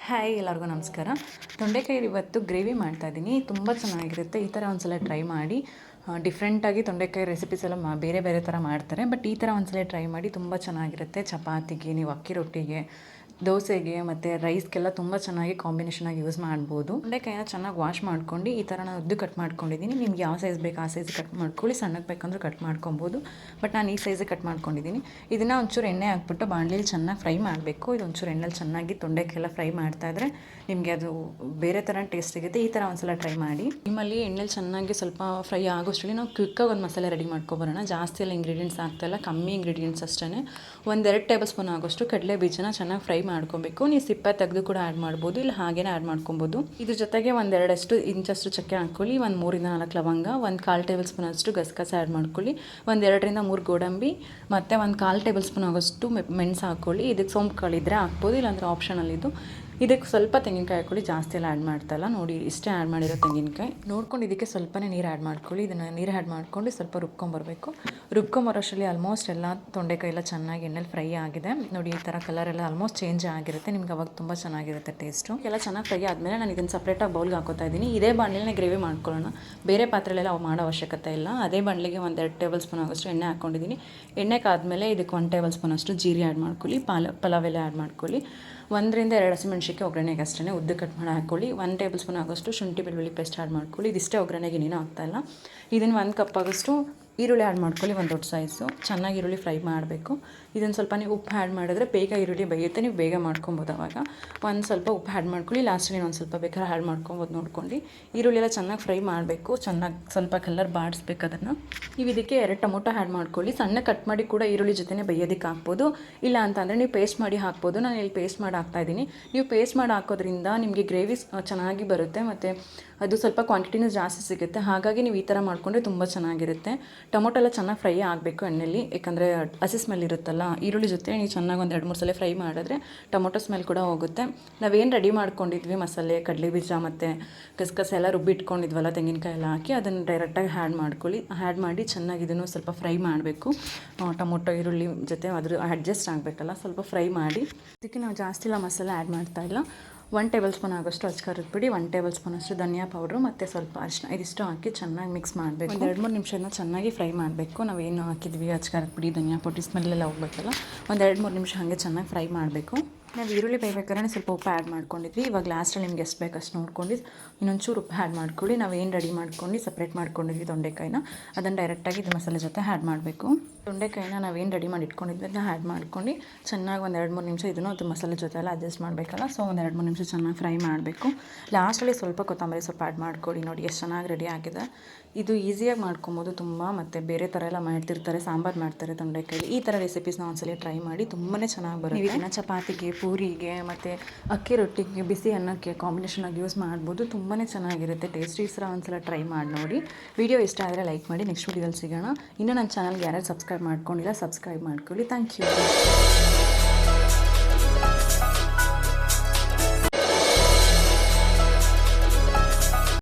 Hi ಎಲ್ಲರಿಗೂ ನಮಸ್ಕಾರ. ತೊಂಡೆಕಾಯಿ ಇವತ್ತು ಗ್ರೇವಿ ಮಾಡ್ತಾಯಿದ್ದೀನಿ. ತುಂಬ ಚೆನ್ನಾಗಿರುತ್ತೆ. ಈ ಥರ ಒಂದ್ಸಲ ಟ್ರೈ ಮಾಡಿ. ಡಿಫ್ರೆಂಟಾಗಿ ತೊಂಡೆಕಾಯಿ ರೆಸಿಪೀಸ್ ಎಲ್ಲ ಬೇರೆ ಬೇರೆ ಥರ ಮಾಡ್ತಾರೆ. ಬಟ್ ಈ ಥರ ಒಂದ್ಸಲ ಟ್ರೈ ಮಾಡಿ, ತುಂಬ ಚೆನ್ನಾಗಿರುತ್ತೆ. ಚಪಾತಿಗೆ, ನೀವು ಅಕ್ಕಿ ರೊಟ್ಟಿಗೆ, ದೋಸೆಗೆ ಮತ್ತು ರೈಸ್ಗೆಲ್ಲ ತುಂಬ ಚೆನ್ನಾಗಿ ಕಾಂಬಿನೇಷನಾಗಿ ಯೂಸ್ ಮಾಡ್ಬೋದು. ತೊಂಡೆಕಾಯಿನ ಚೆನ್ನಾಗಿ ವಾಶ್ ಮಾಡ್ಕೊಂಡು ಈ ಥರ ನಾನು ಉದ್ದು ಕಟ್ ಮಾಡ್ಕೊಂಡಿದ್ದೀನಿ. ನಿಮ್ಗೆ ಯಾವ ಸೈಜ್ ಬೇಕು ಆ ಸೈಜ್ ಕಟ್ ಮಾಡ್ಕೊಳ್ಳಿ. ಸಣ್ಣಕ್ಕೆ ಬೇಕಂದ್ರೆ ಕಟ್ ಮಾಡ್ಕೊಬೋದು. ಬಟ್ ನಾನು ಈ ಸೈಜಿಗೆ ಕಟ್ ಮಾಡ್ಕೊಂಡಿದ್ದೀನಿ. ಇದನ್ನು ಒಂಚೂರು ಎಣ್ಣೆ ಹಾಕ್ಬಿಟ್ಟು ಬಾಣಲಿಲಿ ಚೆನ್ನಾಗಿ ಫ್ರೈ ಮಾಡಬೇಕು. ಇದು ಒಂಚೂರು ಎಣ್ಣೆಲಿ ಚೆನ್ನಾಗಿ ತೊಂಡೆಕಾಯಿ ಎಲ್ಲ ಫ್ರೈ ಮಾಡ್ತಾಯಿದ್ರೆ ನಿಮಗೆ ಅದು ಬೇರೆ ಥರ ಟೇಸ್ಟ್ ಸಿಗುತ್ತೆ. ಈ ಥರ ಒಂದ್ಸಲ ಟ್ರೈ ಮಾಡಿ. ನಿಮ್ಮಲ್ಲಿ ಎಣ್ಣೆಲಿ ಚೆನ್ನಾಗಿ ಸ್ವಲ್ಪ ಫ್ರೈ ಆಗೋಷ್ಟರಲ್ಲಿ ನಾವು ಕ್ವಿಕ್ಕಾಗಿ ಒಂದು ಮಸಾಲೆ ರೆಡಿ ಮಾಡ್ಕೊಬರೋಣ. ಜಾಸ್ತಿ ಎಲ್ಲ ಇಂಗ್ರೀಡಿಯೆಂಟ್ಸ್ ಆಗ್ತಾಯಿಲ್ಲ, ಕಮ್ಮಿ ಇಂಗ್ರೀಡಿಯೆಂಟ್ಸ್ ಅಷ್ಟೇ. 1-2 ಟೇಬಲ್ ಸ್ಪೂನ್ ಆಗೋಷ್ಟು ಕಡಲೆ ಬೀಜನ ಚೆನ್ನಾಗಿ ಫ್ರೈ ಮಾಡ್ಕೊಬೇಕು. ನೀವು ಸಿಪ್ಪೆ ತೆಗೆದು ಕೂಡ ಆ್ಯಡ್ ಮಾಡ್ಬೋದು, ಇಲ್ಲ ಹಾಗೇನೇ ಆ್ಯಡ್ ಮಾಡ್ಕೊಬೋದು. ಇದ್ರ ಜೊತೆಗೆ 1-2 ಇಂಚಷ್ಟು ಚಕ್ಕೆ ಹಾಕ್ಕೊಳ್ಳಿ, 3-4 ಲವಂಗ, 1/4 ಟೇಬಲ್ ಸ್ಪೂನ್ ಅಷ್ಟು ಗಸಗಸೆ ಆ್ಯಡ್ ಮಾಡ್ಕೊಳ್ಳಿ, 2-3 ಗೋಡಂಬಿ ಮತ್ತು 1/4 ಟೇಬಲ್ ಸ್ಪೂನ್ ಆಗೋಷ್ಟು ಮೆಣಸು ಹಾಕ್ಕೊಳ್ಳಿ. ಇದಕ್ಕೆ ಸೋಂಪುಗಳಿದ್ರೆ ಹಾಕ್ಬೋದು, ಇಲ್ಲಾಂದರೆ ಆಪ್ಷನಲ್ ಇದು. ಇದಕ್ಕೆ ಸ್ವಲ್ಪ ತೆಂಗಿನಕಾಯಿ ಹಾಕ್ಕೊಳ್ಳಿ, ಜಾಸ್ತಿ ಎಲ್ಲ ಆ್ಯಡ್ ಮಾಡ್ತಾಯಿಲ್ಲ. ನೋಡಿ ಇಷ್ಟೇ ಆ್ಯಡ್ ಮಾಡಿರೋ ತೆಂಗಿನಕಾಯಿ ನೋಡ್ಕೊಂಡು ಇದಕ್ಕೆ ಸ್ವಲ್ಪನೇ ನೀರು ಆ್ಯಡ್ ಮಾಡ್ಕೊಳ್ಳಿ. ಇದನ್ನು ನೀರು ಆ್ಯಡ್ ಮಾಡ್ಕೊಂಡು ಸ್ವಲ್ಪ ರುಬ್ಕೊಂಬರಬೇಕು. ರುಬ್ಕೊಂಬರೋಷ್ಟರಲ್ಲಿ ಆಲ್ಮೋಸ್ಟ್ ಎಲ್ಲ ತೊಂಡೆಕಾಯಿ ಎಲ್ಲ ಚೆನ್ನಾಗಿ ಎಣ್ಣೆಲಿ ಫ್ರೈ ಆಗಿದೆ. ನೋಡಿ ಈ ಥರ ಕಲರ್ ಎಲ್ಲ ಆಲ್ಮೋಸ್ಟ್ ಚೇಂಜ್ ಆಗಿರುತ್ತೆ. ನಿಮ್ಗೆ ಅವಾಗ ತುಂಬ ಚೆನ್ನಾಗಿರುತ್ತೆ ಟೇಸ್ಟು. ಎಲ್ಲ ಚೆನ್ನಾಗಿ ಫ್ರೈ ಆದಮೇಲೆ ನಾನು ಇದನ್ನು ಸಪ್ರೇಟಾಗಿ ಬೌಲ್ಗೆ ಹಾಕೋತಾ ಇದ್ದೀನಿ. ಇದೇ ಬಾಣಲೆನೇ ಗ್ರೇವಿ ಮಾಡ್ಕೊಳ್ಳೋಣ, ಬೇರೆ ಪಾತ್ರೆಲೆಲ್ಲ ಮಾಡೋ ಅವಶ್ಯಕತೆ ಇಲ್ಲ. ಅದೇ ಬಾಣಲೆಗೆ 1-2 ಟೇಬಲ್ ಸ್ಪೂನ್ ಆಗೋಷ್ಟು ಎಣ್ಣೆ ಹಾಕ್ಕೊಂಡಿದ್ದೀನಿ. ಎಣ್ಣೆ ಕಾದ್ಮೇಲೆ ಇದಕ್ಕೆ 1 ಟೇಬಲ್ ಸ್ಪೂನ್ ಅಷ್ಟು ಜೀರಿಗೆ ಆ್ಯಡ್ ಮಾಡ್ಕೊಳ್ಳಿ, ಪಲಾವ್ ಎಲೆ ಆ್ಯಡ್ ಮಾಡ್ಕೊಳ್ಳಿ, 1-2 ಹಸಿಮೆಣ್ಸಿನ್ಕಾಯಿ ಒಗ್ಗರಣೆಗೆ ಅಷ್ಟೇ ಉದ್ದು ಕಟ್ ಮಾಡಿ ಹಾಕ್ಕೊಳ್ಳಿ, 1 ಟೇಬಲ್ ಸ್ಪೂನ್ ಆಗೋಷ್ಟು ಶುಂಠಿ ಬೆಳ್ಳುಳ್ಳಿ ಪೇಸ್ಟ್ ಆ್ಯಡ್ ಮಾಡ್ಕೊಳ್ಳಿ. ಇದಿಷ್ಟೇ ಒಗ್ಗರಣೆಗೆ ಇನ್ನೇನು ಆಗ್ತಾಯಿಲ್ಲ. ಇದನ್ನು 1 ಕಪ್ ಆಗೋಷ್ಟು ಈರುಳ್ಳಿ ಆ್ಯಡ್ ಮಾಡ್ಕೊಳ್ಳಿ, 1 ದೊಡ್ಡ ಸೈಜು. ಚೆನ್ನಾಗಿ ಈರುಳ್ಳಿ ಫ್ರೈ ಮಾಡಬೇಕು. ಇದನ್ನು ಸ್ವಲ್ಪ ನೀವು ಉಪ್ಪು ಆ್ಯಡ್ ಮಾಡಿದ್ರೆ ಬೇಗ ಈರುಳ್ಳಿ ಬೇಯುತ್ತೆ, ನೀವು ಬೇಗ ಮಾಡ್ಕೊಬೋದು. ಅವಾಗ ಸ್ವಲ್ಪ ಉಪ್ಪು ಆ್ಯಡ್ ಮಾಡ್ಕೊಳ್ಳಿ. ಲಾಸ್ಟಲ್ಲಿ ಒಂದು ಸ್ವಲ್ಪ ಬೇಕಾದ್ರೆ ಆ್ಯಡ್ ಮಾಡ್ಕೊಬೋದು ನೋಡ್ಕೊಂಡು. ಈರುಳ್ಳಿ ಎಲ್ಲ ಚೆನ್ನಾಗಿ ಫ್ರೈ ಮಾಡಬೇಕು, ಚೆನ್ನಾಗಿ ಸ್ವಲ್ಪ ಕಲರ್ ಬಾಡಿಸ್ಬೇಕು ಅದನ್ನು. ನೀವು ಇದಕ್ಕೆ 2 ಟೊಮೊಟೊ ಆ್ಯಡ್ ಮಾಡ್ಕೊಳ್ಳಿ. ಸಣ್ಣ ಕಟ್ ಮಾಡಿ ಕೂಡ ಈರುಳ್ಳಿ ಜೊತೆ ಬೇಯೋದಕ್ಕೆ ಹಾಕ್ಬೋದು, ಇಲ್ಲ ಅಂತಂದರೆ ನೀವು ಪೇಸ್ಟ್ ಮಾಡಿ ಹಾಕ್ಬೋದು. ನಾನು ಇಲ್ಲಿ ಪೇಸ್ಟ್ ಮಾಡಿ ಹಾಕ್ತಾಯಿದ್ದೀನಿ. ನೀವು ಪೇಸ್ಟ್ ಮಾಡಿ ಹಾಕೋದ್ರಿಂದ ನಿಮಗೆ ಗ್ರೇವಿ ಚೆನ್ನಾಗಿ ಬರುತ್ತೆ ಮತ್ತು ಅದು ಸ್ವಲ್ಪ ಕ್ವಾಂಟಿಟಿನೂ ಜಾಸ್ತಿ ಸಿಗುತ್ತೆ. ಹಾಗಾಗಿ ನೀವು ಈ ಥರ ಮಾಡಿಕೊಂಡ್ರೆ ತುಂಬ ಚೆನ್ನಾಗಿರುತ್ತೆ. ಟೊಮೊಟೊ ಎಲ್ಲ ಚೆನ್ನಾಗಿ ಫ್ರೈ ಆಗಬೇಕು ಎಣ್ಣೆಲಿ, ಯಾಕಂದರೆ ಹಸಿ ಸ್ಮೆಲ್ ಇರುತ್ತಲ್ಲ. ಈರುಳ್ಳಿ ಜೊತೆ ನೀವು ಚೆನ್ನಾಗಿ 1-2-3 ಸಲ ಫ್ರೈ ಮಾಡಿದ್ರೆ ಟೊಮೊಟೊ ಸ್ಮೆಲ್ ಕೂಡ ಹೋಗುತ್ತೆ. ನಾವೇನು ರೆಡಿ ಮಾಡ್ಕೊಂಡಿದ್ವಿ ಮಸಾಲೆ, ಕಡಲೆ ಬೀಜ ಮತ್ತು ಗಸಗಸೆ ಎಲ್ಲ ರುಬ್ಬಿಟ್ಕೊಂಡಿದ್ವಲ್ಲ, ತೆಂಗಿನಕಾಯಿ ಎಲ್ಲ ಹಾಕಿ ಅದನ್ನು ಡೈರೆಕ್ಟಾಗಿ ಆ್ಯಡ್ ಮಾಡ್ಕೊಳ್ಳಿ. ಆ್ಯಡ್ ಮಾಡಿ ಚೆನ್ನಾಗಿ ಇದನ್ನು ಸ್ವಲ್ಪ ಫ್ರೈ ಮಾಡಬೇಕು. ಟೊಮೊಟೊ ಈರುಳ್ಳಿ ಜೊತೆ ಅದ್ರ ಅಡ್ಜಸ್ಟ್ ಆಗಬೇಕಲ್ಲ, ಸ್ವಲ್ಪ ಫ್ರೈ ಮಾಡಿ. ಇದಕ್ಕೆ ನಾವು ಜಾಸ್ತಿ ಎಲ್ಲ ಮಸಾಲೆ ಆ್ಯಡ್ ಮಾಡ್ತಾಯಿಲ್ಲ. 1 ಟೇಬಲ್ ಸ್ಪೂನ್ ಆಗೋಷ್ಟು ಅಚ್ಕಾರದ ಪುಡಿ, 1 ಟೇಬಲ್ ಸ್ಪೂನ್ ಅಷ್ಟು ಧನಿಯಾ ಪೌಡ್ರು ಮತ್ತು ಸ್ವಲ್ಪ ಅರಿಶಿನ, ಇದಿಷ್ಟು ಹಾಕಿ ಚೆನ್ನಾಗಿ ಮಿಕ್ಸ್ ಮಾಡಬೇಕು. 2-3 ನಿಮಿಷನ ಚೆನ್ನಾಗಿ ಫ್ರೈ ಮಾಡಬೇಕು. ನಾವೇನು ಹಾಕಿದ್ವಿ ಅಚ್ಕಾರದ ಪುಡಿ, ಧನಿಯಾ ಪುಡಿ ಸ್ಮೆಲ್ಲೆಲ್ಲ ಹೋಗ್ಬೇಕಲ್ಲ, 2-3 ನಿಮಿಷ ಹಾಗೆ ಚೆನ್ನಾಗಿ ಫ್ರೈ ಮಾಡಬೇಕು. ನಾವು ಈರುಳ್ಳಿ ಬೇಯಬೇಕಾದ್ರೆ ಸ್ವಲ್ಪ ಉಪ್ಪು ಆ್ಯಡ್ ಮಾಡ್ಕೊಂಡಿದ್ವಿ. ಇವಾಗ ಲಾಸ್ಟಲ್ಲಿ ನಿಮ್ಗೆ ಎಷ್ಟು ಬೇಕು ಅಷ್ಟು ನೋಡ್ಕೊಂಡು ಇನ್ನೊಂಚೂರು ಉಪ್ಪು ಆ್ಯಡ್ ಮಾಡ್ಕೊಳ್ಳಿ. ನಾವೇನು ರೆಡಿ ಮಾಡ್ಕೊಂಡು ಸಪ್ರೇಟ್ ಮಾಡ್ಕೊಂಡಿದ್ವಿ ತೊಂಡೆಕಾಯಿನ, ಅದನ್ನು ಡೈರೆಕ್ಟಾಗಿ ಇದು ಮಸಾಲೆ ಜೊತೆ ಆ್ಯಡ್ ಮಾಡಬೇಕು. ತೊಂಡೆಕಾಯಿನ ನಾವೇನು ರೆಡಿ ಮಾಡಿ ಇಟ್ಕೊಂಡಿದ್ವಿ ಅದನ್ನ ಆ್ಯಡ್ ಮಾಡ್ಕೊಂಡು ಚೆನ್ನಾಗಿ 2-3 ನಿಮಿಷ ಇದನ್ನು ಅದು ಮಸಾಲೆ ಜೊತೆ ಎಲ್ಲ ಅಡ್ಜಸ್ಟ್ ಮಾಡಬೇಕಲ್ಲ. ಸೊ 2-3 ನಿಮಿಷ ಚೆನ್ನಾಗಿ ಫ್ರೈ ಮಾಡಬೇಕು. ಲಾಸ್ಟಲ್ಲಿ ಸ್ವಲ್ಪ ಕೊತ್ತಂಬರಿ ಸೊಪ್ಪು ಆ್ಯಡ್ ಮಾಡ್ಕೊಳ್ಳಿ. ನೋಡಿ ಎಷ್ಟು ಚೆನ್ನಾಗಿ ರೆಡಿ ಆಗಿದೆ. ಇದು ಈಸಿಯಾಗಿ ಮಾಡ್ಕೊಬೋದು ತುಂಬ. ಮತ್ತು ಬೇರೆ ಥರ ಎಲ್ಲ ಮಾಡ್ತಿರ್ತಾರೆ, ಸಾಂಬಾರು ಮಾಡ್ತಾರೆ ತೊಂಡೆಕಾಯಿ. ಈ ಥರ ರೆಸಿಪೀಸ್ನ ಒಂದ್ಸಲ ಟ್ರೈ ಮಾಡಿ, ತುಂಬಾ ಚೆನ್ನಾಗಿ ಬರುತ್ತೆ. ನೀವು ಇದನ್ನು ಚಪಾತಿಗೆ, ಪೂರಿಗೆ ಮತ್ತು ಅಕ್ಕಿ ರೊಟ್ಟಿಗೆ, ಬಿಸಿ ಅನ್ನಕ್ಕೆ ಕಾಂಬಿನೇಷನಾಗಿ ಯೂಸ್ ಮಾಡ್ಬೋದು. ತುಂಬಾ ಚೆನ್ನಾಗಿರುತ್ತೆ ಟೇಸ್ಟಿ. ಈ ಥರ ಒಂದ್ಸಲ ಟ್ರೈ ಮಾಡಿ ನೋಡಿ. ವಿಡಿಯೋ ಇಷ್ಟ ಆದರೆ ಲೈಕ್ ಮಾಡಿ. ನೆಕ್ಸ್ಟ್ ವಿಡಿಯೋದಲ್ಲಿ ಸಿಗೋಣ. ಇನ್ನೂ ನನ್ನ ಚಾನಲ್ಗೆ ಯಾರ್ಯಾರು ಸಬ್ಸ್ಕ್ರೈಬ್ ಮಾಡ್ಕೊಂಡಿಲ್ಲ ಸಬ್ಸ್ಕ್ರೈಬ್ ಮಾಡ್ಕೊಳ್ಳಿ. Thank you.